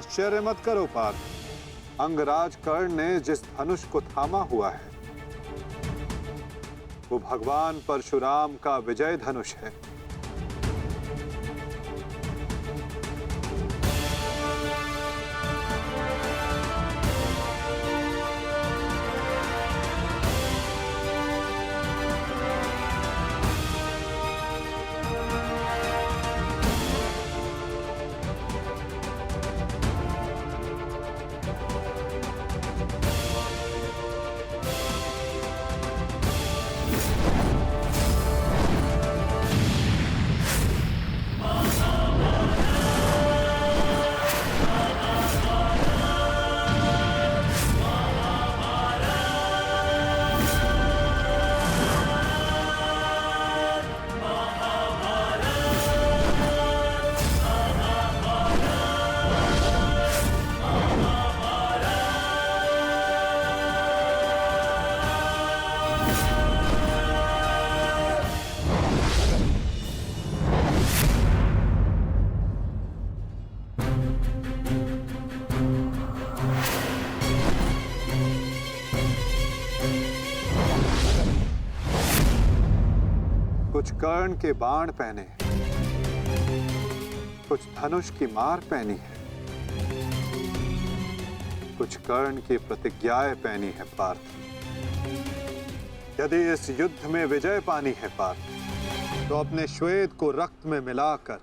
आश्चर्य मत करो पार्थ, अंगराज कर्ण ने जिस धनुष को थामा हुआ है वो भगवान परशुराम का विजय धनुष है। कुछ कर्ण के बाण पहने हैं, कुछ धनुष की मार पहनी है, कुछ कर्ण की प्रतिज्ञाएं पहनी है पार्थ। यदि इस युद्ध में विजय पानी है पार्थ, तो अपने श्वेत को रक्त में मिलाकर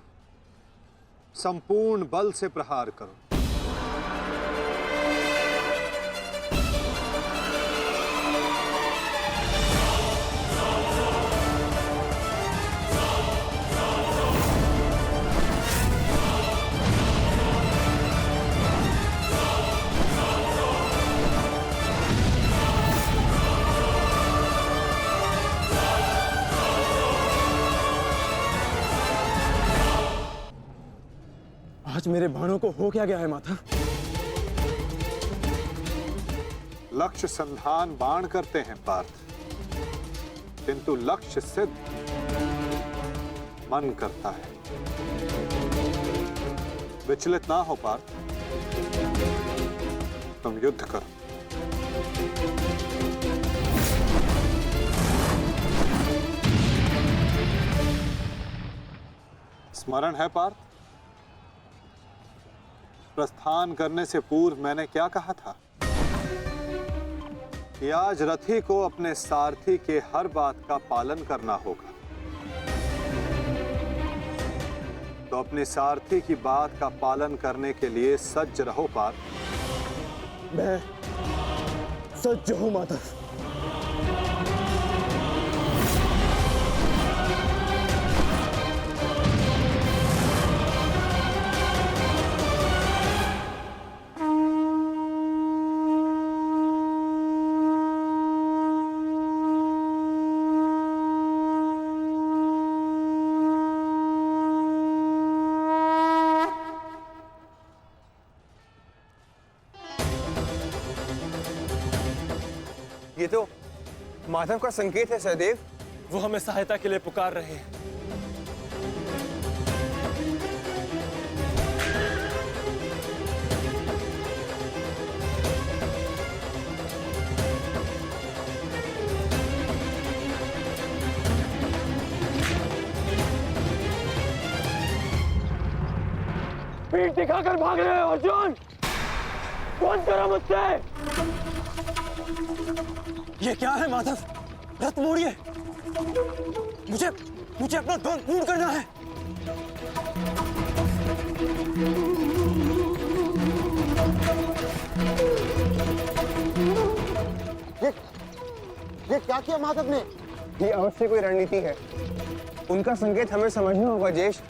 संपूर्ण बल से प्रहार करो। आज मेरे बाणों को हो क्या गया है माता? लक्ष्य संधान बाण करते हैं पार्थ, किंतु लक्ष्य सिद्ध मन करता है। विचलित ना हो पार्थ, तुम युद्ध करो। स्मरण है पार्थ, प्रस्थान करने से पूर्व मैंने क्या कहा था कि आज रथी को अपने सारथी के हर बात का पालन करना होगा। तो अपने सारथी की बात का पालन करने के लिए सज्ज रहो पार्थ। मैं सज्ज हूं माता। ये तो माधव का संकेत है सहदेव। वो हमें सहायता के लिए पुकार रहे हैं। पीठ दिखाकर भाग रहे हो अर्जुन, कौन करो मुझसे? ये क्या है माधव? रथ मोड़िए, मुझे अपना ध्वज पूर्ण करना है। ये क्या किया माधव ने? ये अवश्य कोई रणनीति है। उनका संकेत हमें समझना होगा जेश।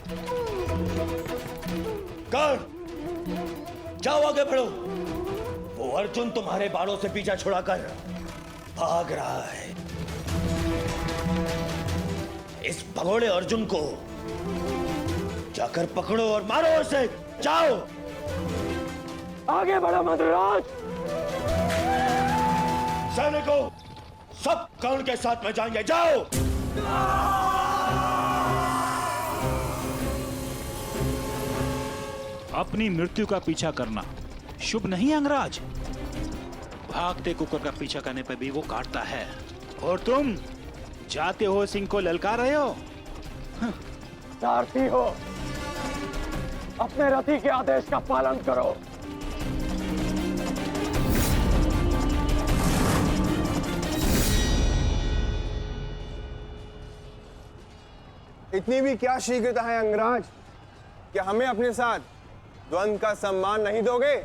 कर्ण, जाओ आगे बढ़ो। वो अर्जुन तुम्हारे बाणों से पीछा छुड़ाकर भाग रहा है। इस भगोड़े अर्जुन को जाकर पकड़ो और मारो उसे। जाओ आगे बढ़ो मद्रराज। सैनिकों, सब कर्ण के साथ में जाएंगे। जाओ। अपनी मृत्यु का पीछा करना शुभ नहीं अंगराज। भागते कुकर का पीछा करने पर भी वो काटता है, और तुम जाते हो सिंह को ललकार रहे हो। सारथी हो, अपने रथी के आदेश का पालन करो। इतनी भी क्या शीघ्रता है अंगराज? क्या हमें अपने साथ द्वंद का सम्मान नहीं दोगे?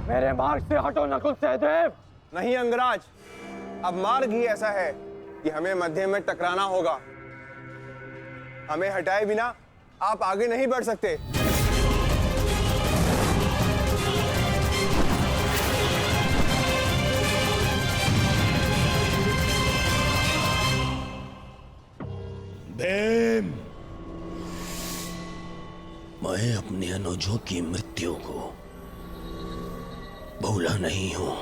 मेरे मार्ग से हटो नकुल सहदेव। नहीं अंगराज, अब मार्ग ही ऐसा है कि हमें मध्य में टकराना होगा। हमें हटाए बिना आप आगे नहीं बढ़ सकते। भीम, मैं अपने अनुजों की मृत्यु को भूला नहीं हूं।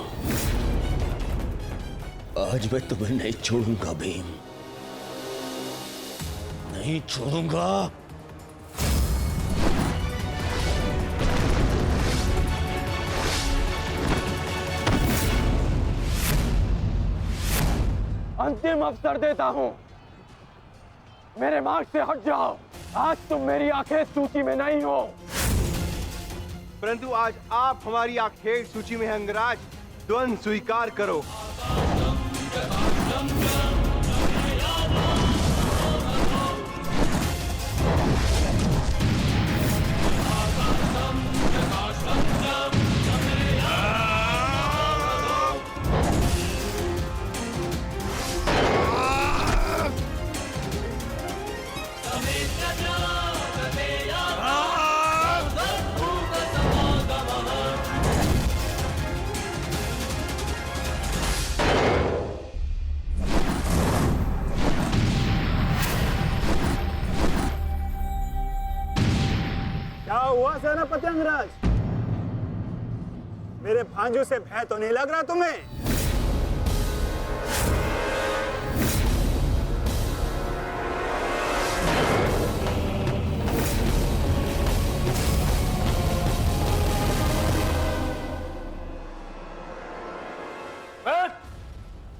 आज मैं तुम्हें नहीं छोड़ूंगा भीम, नहीं छोड़ूंगा। अंतिम अवसर देता हूं, मेरे मार्ग से हट जाओ। आज तुम मेरी आंखें सूची में नहीं हो, परंतु आज आप हमारी आखेर सूची में हैं अंगराज। द्वंद स्वीकार करो। क्या हुआ सेनापति अंगराज? मेरे भांजू से भय तो नहीं लग रहा तुम्हें?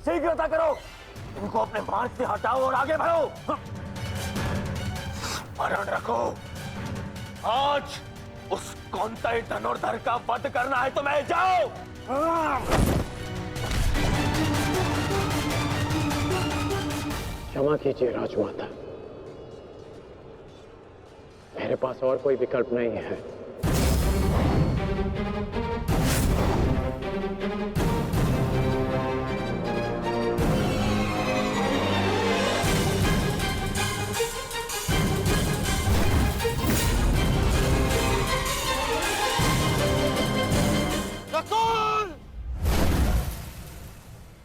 शीघ्रता करो, इनको अपने मार्ग से हटाओ और आगे बढ़ो। स्मरण रखो, आज उस कौंतल धनुर्धर का वध करना है तुम्हें। जाओ। क्षमा कीजिए राजमाता, मेरे पास और कोई विकल्प नहीं है।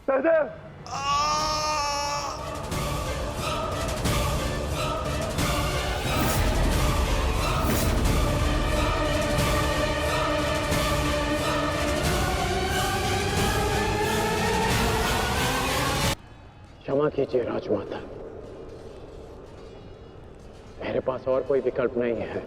सहदेव, क्षमा कीजिए राजमाता, मेरे पास और कोई विकल्प नहीं है।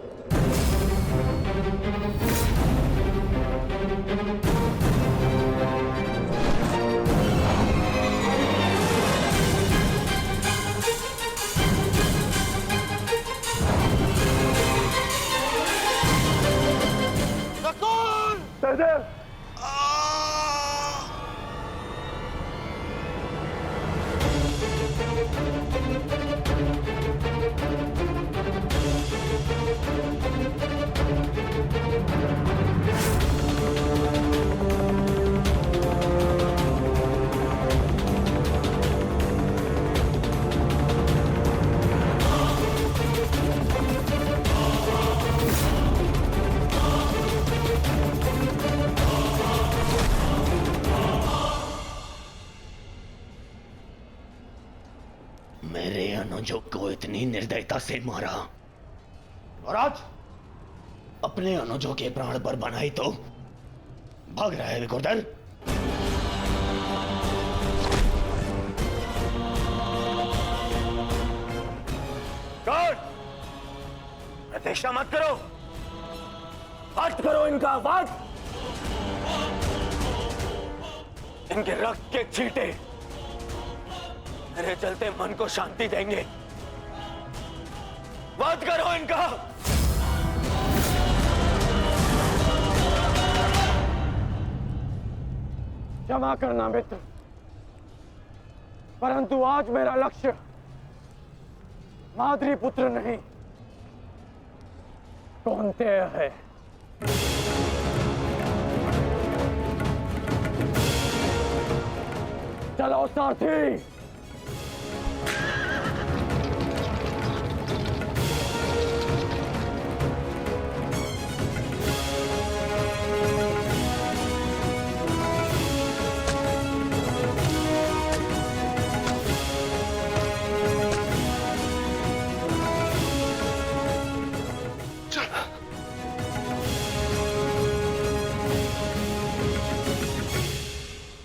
सहदेव, अनुजों को इतनी निर्दयता से मारा और आज अपने अनुजों के प्राण पर बनाई तो भाग रहा है विकुर्दर। गार्ड, प्रतीक्षा मत करो, वध करो इनका वध। इनके रक्त के छींटे मेरे चलते मन को शांति देंगे। वध करो इनका। क्षमा करना मित्र, परंतु आज मेरा लक्ष्य माद्री पुत्र नहीं कौन्तेय है। चलो सारथी।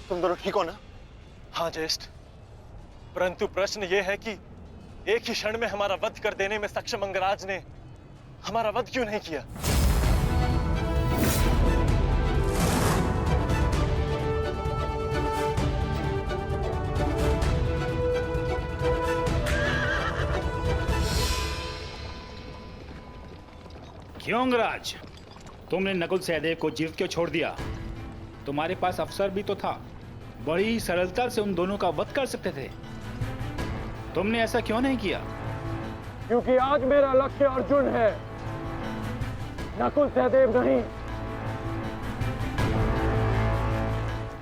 तुम दोनों ठीक हो ना? हाँ ज्येष्ठ, परंतु प्रश्न यह है कि एक ही क्षण में हमारा वध कर देने में सक्षम अंगराज ने हमारा वध क्यों नहीं किया? क्यों अंगराज, तुमने नकुल सहदेव को जीवित क्यों छोड़ दिया? तुम्हारे पास अवसर भी तो था, बड़ी सरलता से उन दोनों का वध कर सकते थे। तुमने ऐसा क्यों नहीं किया? क्योंकि आज मेरा लक्ष्य अर्जुन है, नकुल सहदेव नहीं।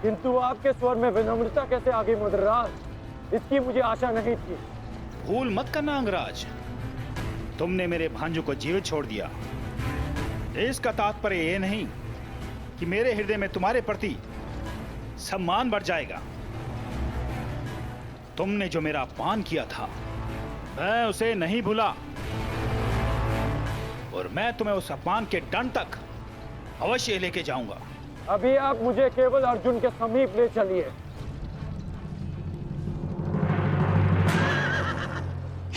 किंतु आपके स्वर में विनम्रता कैसे आ गई मद्रराज, इसकी मुझे आशा नहीं थी। भूल मत करना अंगराज, तुमने मेरे भांजू को जीवित छोड़ दिया। इसका तात्पर्य यह नहीं कि मेरे हृदय में तुम्हारे प्रति सम्मान बढ़ जाएगा। तुमने जो मेरा अपमान किया था, मैं उसे नहीं भूला, और मैं तुम्हें उस अपमान के दंड तक अवश्य लेके जाऊंगा। अभी आप मुझे केवल अर्जुन के समीप ले चलिए।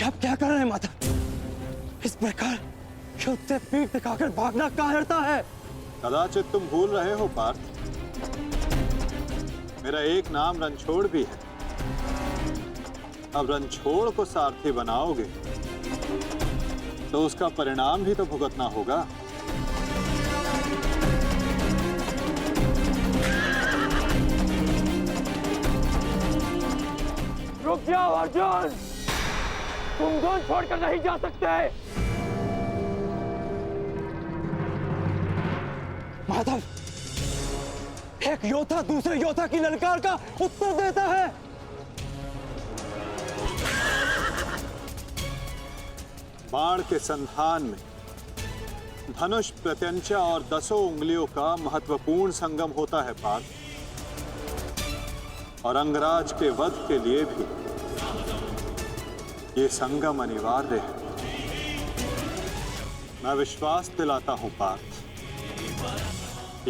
आप क्या कर रहे हैं माता? इस प्रकार युद्ध से पीठ दिखाकर भागना कायरता है। कदाचित तुम भूल रहे हो पार्थ, मेरा एक नाम रणछोड़ भी है। अब रणछोड़ को सारथी बनाओगे तो उसका परिणाम भी तो भुगतना होगा। रुक जाओ अर्जुन, तुम दोनों छोड़कर नहीं जा सकते। माधव, एक योद्धा दूसरे योद्धा की ललकार का उत्तर देता है। बाण के संधान में धनुष, प्रत्यंचा और 10 उंगलियों का महत्वपूर्ण संगम होता है पार्थ, और अंगराज के वध के लिए भी ये संगम अनिवार्य है। मैं विश्वास दिलाता हूं पार्थ,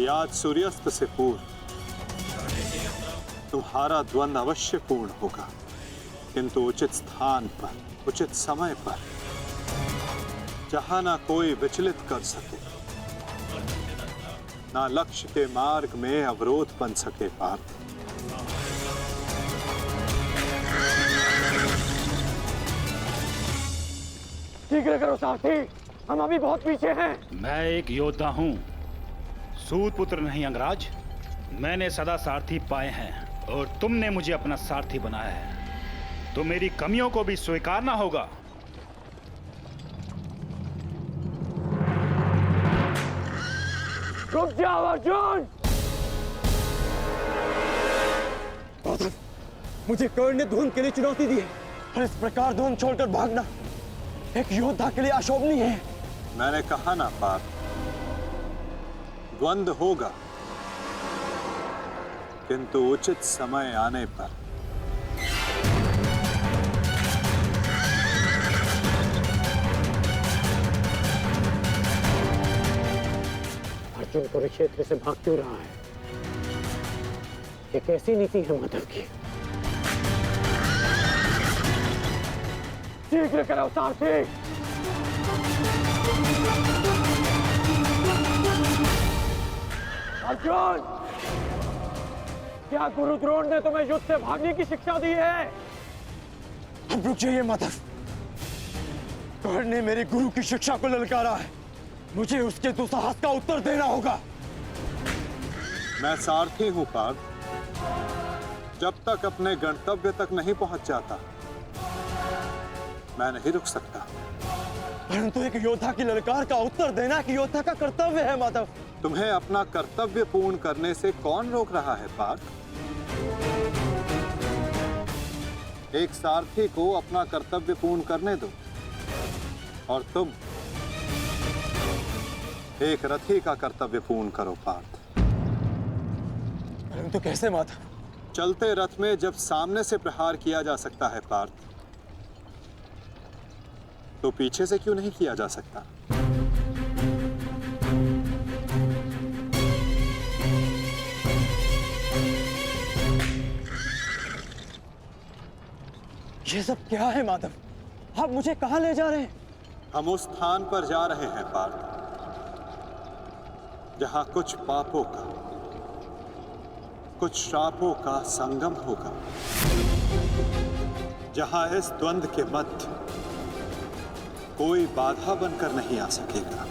आज सूर्यास्त से पूर्व तुम्हारा द्वंद्व अवश्य पूर्ण होगा, किंतु उचित स्थान पर, उचित समय पर, जहां ना कोई विचलित कर सके, ना लक्ष्य के मार्ग में अवरोध बन सके पार्थ। शीघ्र करो सारथी, हम अभी बहुत पीछे हैं। मैं एक योद्धा हूं, सूत पुत्र नहीं अंगराज। मैंने सदा सारथी पाए हैं और तुमने मुझे अपना सारथी बनाया है, तो मेरी कमियों को भी स्वीकारना होगा। रुक जाओ अर्जुन। माधव, मुझे कर्ण ने धुन के लिए चुनौती दी है, और इस प्रकार धुन छोड़कर भागना एक योद्धा के लिए अशोभनीय है। मैंने कहा ना पार्थ, द्वंद्व होगा, किंतु उचित समय आने पर। अर्जुन कुरुक्षेत्र से भाग क्यों रहा है? ये कैसी नीति है माधव की? शीघ्र करो सारथी। अर्जुन, क्या गुरु द्रोण ने तुम्हें युद्ध से भागने की शिक्षा दी है? अब रुक जाइए माधव। कर्ण ने मेरे गुरु की शिक्षा को ललकारा है, मुझे उसके दुस्साहस का उत्तर देना होगा। मैं सारथी हूं पार्थ। जब तक अपने गंतव्य तक नहीं पहुंच जाता मैं नहीं रुक सकता। परंतु एक योद्धा की ललकार का उत्तर देना एक योद्धा का कर्तव्य है माधव। तुम्हें अपना कर्तव्य पूर्ण करने से कौन रोक रहा है पार्थ? एक सारथी को अपना कर्तव्य पूर्ण करने दो और तुम एक रथी का कर्तव्य पूर्ण करो पार्थ। परंतु कैसे माधव? चलते रथ में जब सामने से प्रहार किया जा सकता है पार्थ, तो पीछे से क्यों नहीं किया जा सकता? ये सब क्या है माधव? आप मुझे कहां ले जा रहे हैं? हम उस स्थान पर जा रहे हैं पार्थ जहां कुछ पापों का, कुछ श्रापों का संगम होगा, जहां इस द्वंद्व के मध्य कोई बाधा बनकर नहीं आ सकेगा।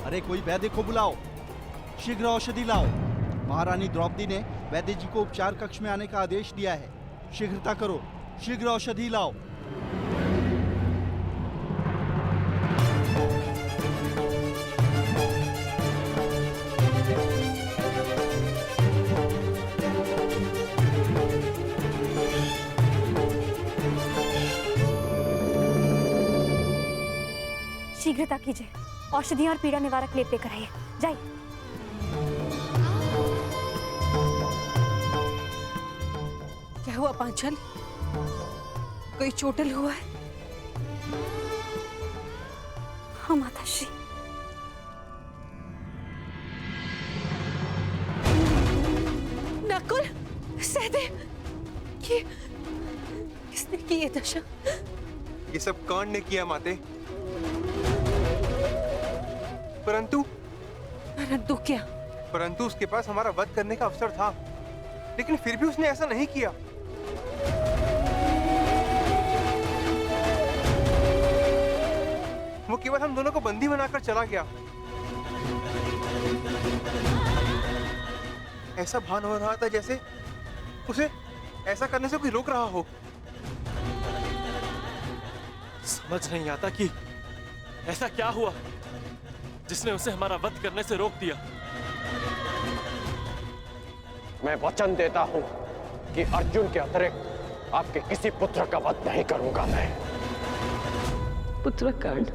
अरे कोई वैद्य को बुलाओ, शीघ्र औषधि लाओ। महारानी द्रौपदी ने वैद्य जी को उपचार कक्ष में आने का आदेश दिया है। शीघ्रता करो, शीघ्र औषधि लाओ। शीघ्रता कीजिए, औषधियां और पीड़ा निवारक लेप लेकर आइए। जाइए। क्या हुआ पांचल? कोई चोटिल हुआ है? हाँ माताश्री। नकुल, सहदेव, ये किसने की ये दशा? ये सब कर्ण ने किया माते। परंतु क्या? परंतु उसके पास हमारा वध करने का अवसर था, लेकिन फिर भी उसने ऐसा नहीं किया। वो केवल हम दोनों को बंदी बनाकर चला गया। ऐसा भान हो रहा था जैसे उसे ऐसा करने से कोई रोक रहा हो। समझ नहीं आता कि ऐसा क्या हुआ जिसने उसे हमारा वध करने से रोक दिया। मैं वचन देता हूं कि अर्जुन के अतिरिक्त आपके किसी पुत्र का वध नहीं करूंगा मैं। पुत्र कर्ण,